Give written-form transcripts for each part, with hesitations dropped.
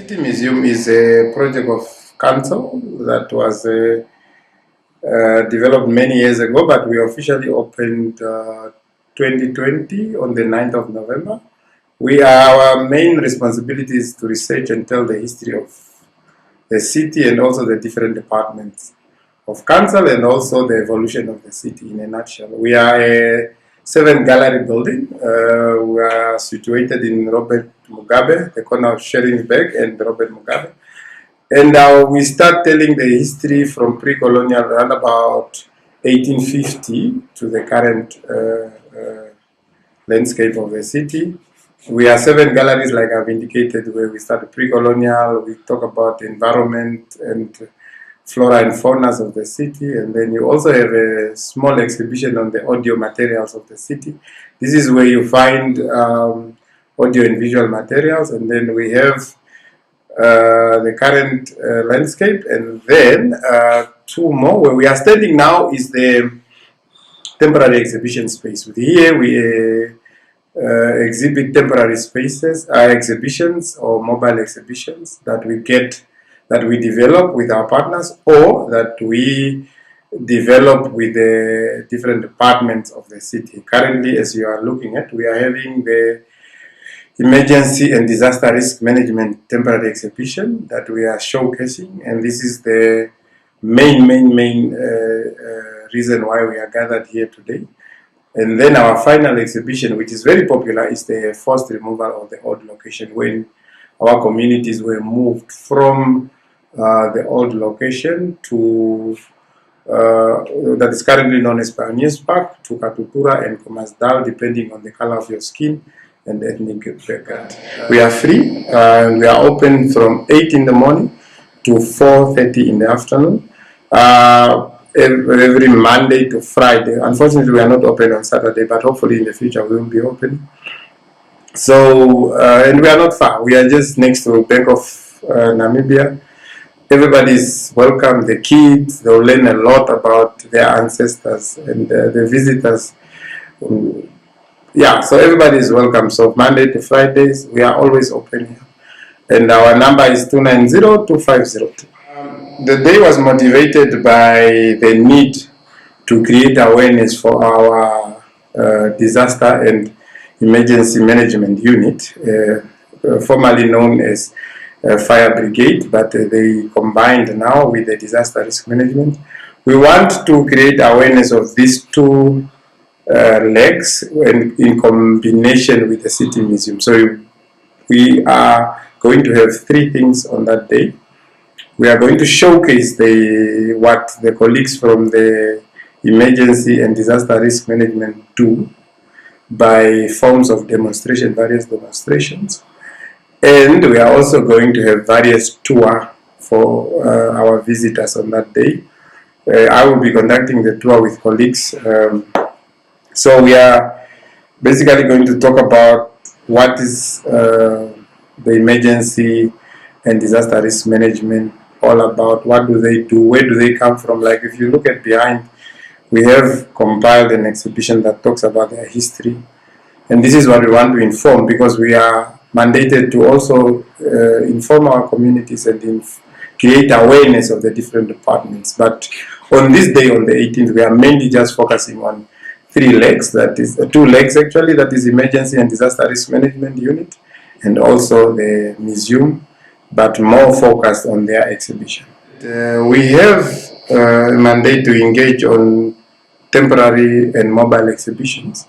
City Museum is a project of council that was developed many years ago, but we officially opened 2020 on the 9th of November. Our main responsibility is to research and tell the history of the city and also the different departments of council and also the evolution of the city in a nutshell. We are a 7-gallery building. We are situated in Robert Mugabe, the corner of Sheringsburg and Robert Mugabe. And we start telling the history from pre-colonial around about 1850 to the current landscape of the city. We are 7 galleries, like I've indicated, where we start pre-colonial, we talk about the environment and flora and fauna of the city, and then you also have a small exhibition on the audio materials of the city. This is where you find audio and visual materials, and then we have the current landscape, and then 2 more. Where we are standing now is the temporary exhibition space. Here we exhibit temporary spaces, exhibitions or mobile exhibitions that we develop with our partners or that we develop with the different departments of the city. Currently, as you are looking at, we are having the Emergency and Disaster Risk Management temporary exhibition that we are showcasing, and this is the main reason why we are gathered here today. And then our final exhibition, which is very popular, is the forced removal of the old location, when our communities were moved from the old location to that is currently known as Pioneers Park, to Katutura and Komasdal, depending on the color of your skin and ethnic background. We are free and we are open from 8 in the morning to 4:30 in the afternoon. Every Monday to Friday. Unfortunately, we are not open on Saturday, but hopefully in the future we will be open. So, and we are not far. We are just next to Bank of Namibia. Everybody is welcome. The kids, they will learn a lot about their ancestors, and the visitors. Yeah, so everybody is welcome. So Monday to Fridays, we are always open here. And our number is 290-2502. The day was motivated by the need to create awareness for our disaster and emergency management unit, formerly known as Fire Brigade, but they combined now with the disaster risk management. We want to create awareness of these 2 legs in combination with the City Museum. So we are going to have 3 things on that day. We are going to showcase what the colleagues from the emergency and disaster risk management do by forms of demonstration, various demonstrations. And we are also going to have various tours for our visitors on that day. I will be conducting the tour with colleagues. So we are basically going to talk about what is the emergency and disaster risk management all about, what do they do, where do they come from. Like if you look at behind, we have compiled an exhibition that talks about their history, and this is what we want to inform, because we are mandated to also inform our communities and create awareness of the different departments. But on this day, on the 18th, we are mainly just focusing on 3 legs, that is 2 legs actually, that is emergency and disaster risk management unit and also the museum, but more focused on their exhibition. We have a mandate to engage on temporary and mobile exhibitions.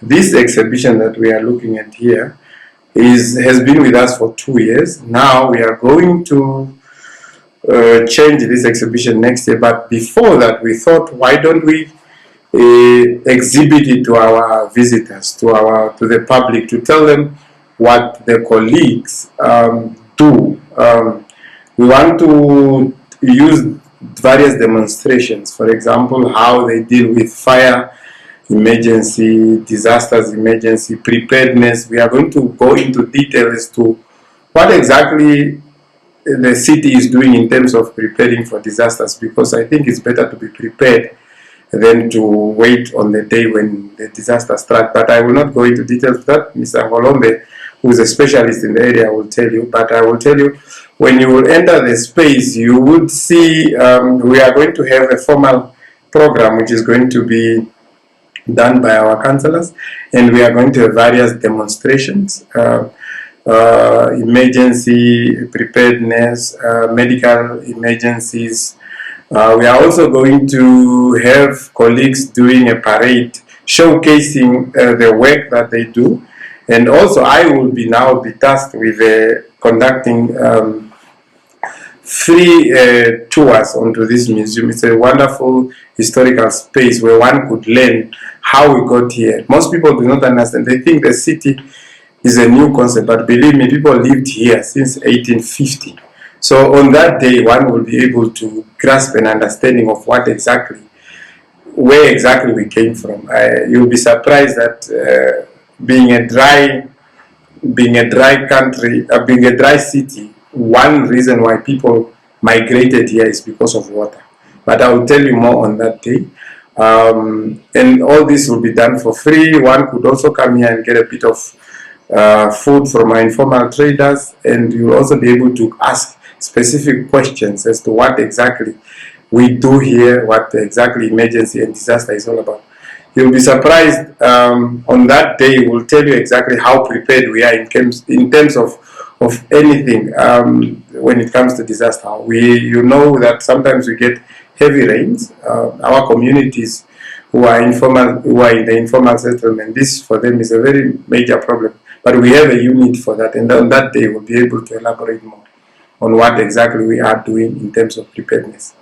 This exhibition that we are looking at here has been with us for 2 years. Now we are going to change this exhibition next year, but before that we thought, why don't we exhibit it to our visitors, to the public, to tell them what the colleagues do. We want to use various demonstrations, for example, how they deal with fire, emergency, disasters, emergency preparedness. We are going to go into detail as to what exactly the city is doing in terms of preparing for disasters, because I think it's better to be prepared than to wait on the day when the disaster strikes. But I will not go into details of that. Mr. Ngolombe who's a specialist in the area will tell you. But I will tell you, when you will enter the space, you would see we are going to have a formal program which is going to be done by our counselors, and we are going to have various demonstrations, emergency preparedness, medical emergencies. We are also going to have colleagues doing a parade showcasing the work that they do, and also I will be tasked with conducting free tours onto this museum. It's a wonderful historical space where one could learn how we got here. Most people do not understand. They think the city is a new concept, but believe me, people lived here since 1850. So on that day, one will be able to grasp an understanding of where exactly we came from. You'll be surprised that being a dry country, being a dry city, one reason why people migrated here is because of water. But I will tell you more on that day. And all this will be done for free. One could also come here and get a bit of food from our informal traders, and you'll also be able to ask specific questions as to what exactly we do here, what exactly emergency and disaster is all about. You'll be surprised. On that day, we'll tell you exactly how prepared we are in terms of anything when it comes to disaster. You know that sometimes we get heavy rains. Our communities who are in the informal settlement, this for them is a very major problem. But we have a unit for that, and on that day we'll be able to elaborate more on what exactly we are doing in terms of preparedness.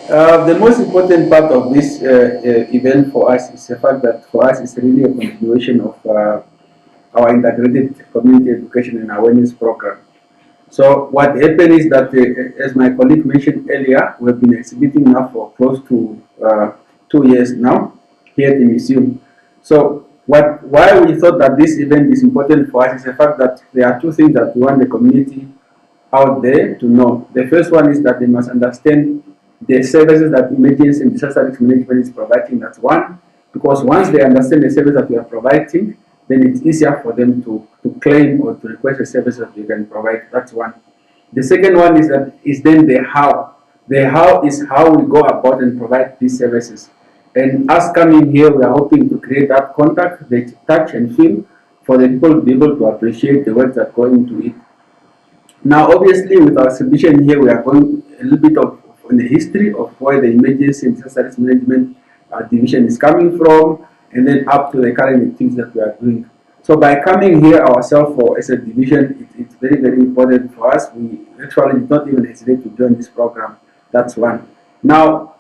The most important part of this event for us is the fact that for us it's really a continuation of our integrated community education and awareness program. So what happened is that, as my colleague mentioned earlier, we've been exhibiting now for close to 2 years now here at the museum. So why we thought that this event is important for us is the fact that there are two things that we want the community out there to know. The first one is that they must understand the services that emergency and disaster risk management is providing. That's one, because once they understand the service that we are providing, then it's easier for them to claim or to request a service that we can provide. That's one. The second one is then the how. The how is how we go about and provide these services. And us coming here, we are hoping to create that contact, the touch and feel for the people to be able to appreciate the work that go into it. Now, obviously, with our exhibition here, we are going a little bit of on the history of where the emergency and disaster risk management division is coming from, and then up to the current activities that we are doing. So by coming here ourselves as a division, it's very, very important for us. We actually did not even hesitate to join this program. That's one. Now,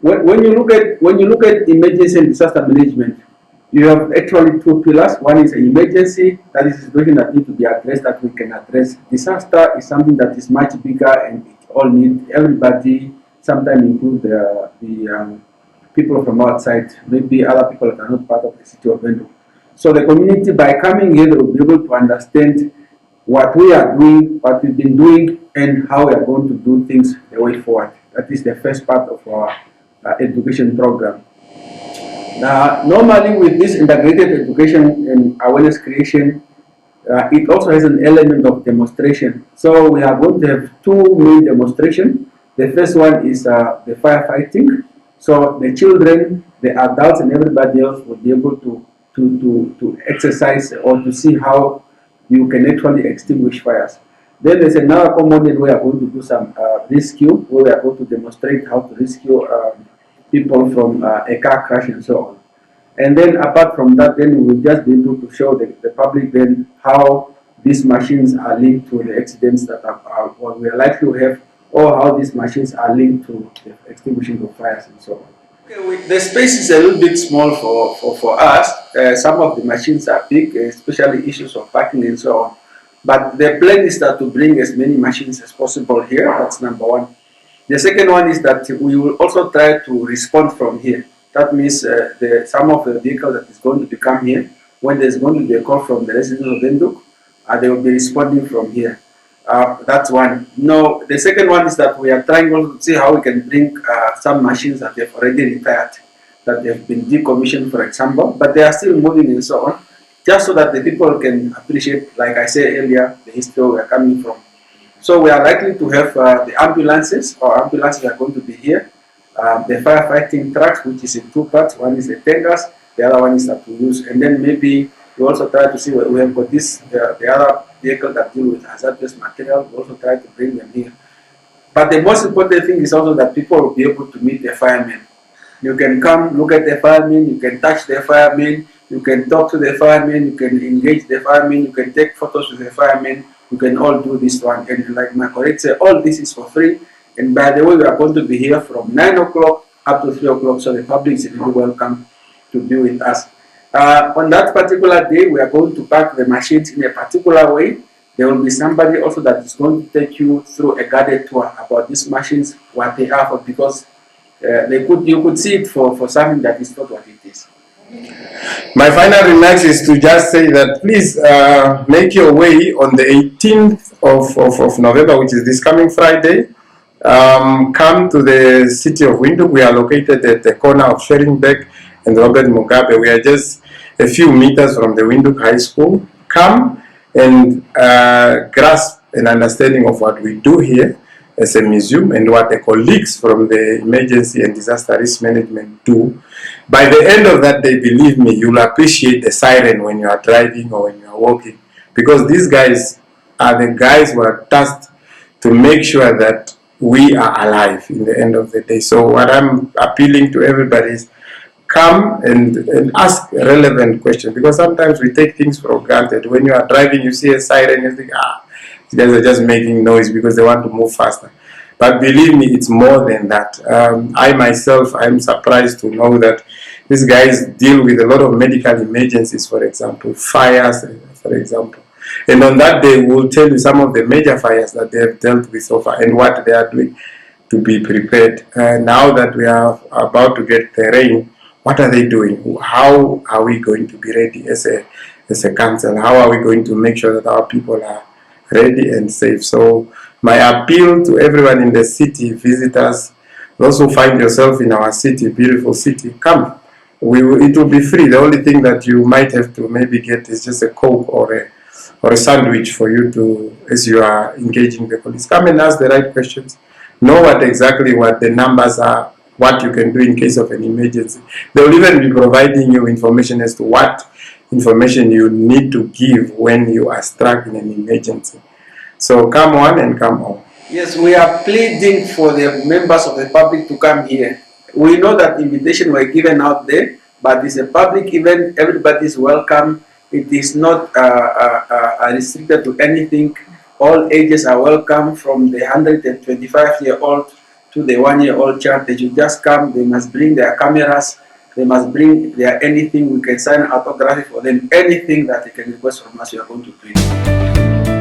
when you look at emergency and disaster management, you have actually two pillars. One is an emergency, that is a situation that needs to be addressed, that we can address. Disaster is something that is much bigger and it all needs everybody, sometimes include the people from outside, maybe other people that are not part of the city of Windhoek. So the community, by coming here, they will be able to understand what we are doing, what we've been doing, and how we are going to do things the way forward. That is the first part of our education program. Now, normally with this integrated education and awareness creation, it also has an element of demonstration. So we are going to have two main demonstrations. The first one is the firefighting. So the children, the adults, and everybody else will be able to exercise or to see how you can actually extinguish fires. Then there's another component where we are going to do some rescue, where we are going to demonstrate how to rescue people from a car crash and so on. And then apart from that, then we will just be able to show the public then how these machines are linked to the accidents that what we are likely to have, or how these machines are linked to the extinguishing of fires and so on. Okay, the space is a little bit small for us. Some of the machines are big, especially issues of parking and so on. But the plan is that to bring as many machines as possible here. That's number one. The second one is that we will also try to respond from here. That means some of the vehicles that is going to become here, when there's going to be a call from the residents of Windhoek, they will be responding from here. That's one. No, the second one is that we are trying also to see how we can bring some machines that have already retired, that have been decommissioned, for example, but they are still moving and so on. just so that the people can appreciate, like I said earlier, the history we are coming from. So we are likely to have the ambulances. Our ambulances are going to be here. The firefighting trucks, which is in two parts. One is the tankers, the other one is that we use. And then maybe we also try to see where we have got this, the other vehicle that deal with hazardous material. We also try to bring them here. But the most important thing is also that people will be able to meet the firemen. You can come look at the firemen, you can touch the firemen, you can talk to the firemen, you can engage the firemen, you can take photos with the firemen, you can all do this one. And like my colleague said, all this is for free. And by the way, we are going to be here from 9 o'clock up to 3 o'clock, so the public is really welcome to be with us. On that particular day, we are going to pack the machines in a particular way. There will be somebody also that is going to take you through a guided tour about these machines, what they are for, because you could see it for something that is not what it is. My final remarks is to just say that please make your way on the 18th of November, which is this coming Friday. Come to the city of Windhoek. We are located at the corner of Sheringbeck and Robert Mugabe. We are just a few meters from the Windhoek High School. Come and grasp an understanding of what we do here as a museum and what the colleagues from the emergency and disaster risk management do. By the end of that day, believe me, you'll appreciate the siren when you are driving or when you are walking, because these guys are the guys who are tasked to make sure that we are alive in the end of the day. So what I'm appealing to everybody is come and ask relevant questions, because sometimes we take things for granted. When you are driving, you see a siren, you think, these guys are just making noise because they want to move faster. But believe me, it's more than that. I myself, I'm surprised to know that these guys deal with a lot of medical emergencies, for example, fires, for example. And on that day, we'll tell you some of the major fires that they have dealt with so far and what they are doing to be prepared. Now that we are about to get the rain, what are they doing? How are we going to be ready as a council? How are we going to make sure that our people are ready and safe? So my appeal to everyone in the city, visitors, those who find yourself in our city, beautiful city, come. It will be free. The only thing that you might have to maybe get is just a Coke or a sandwich for you to, as you are engaging the police. Come and ask the right questions. Know what the numbers are, what you can do in case of an emergency. They will even be providing you information as to what information you need to give when you are struck in an emergency. So come on and come on. Yes, we are pleading for the members of the public to come here. We know that invitations were given out there, but it's a public event. Everybody is welcome. It is not restricted to anything. All ages are welcome, from the 125-year-old to the 1-year-old child. They should just come. They must bring their cameras. They must bring their anything. We can sign autograph for them. Anything that they can request from us, we are going to do it.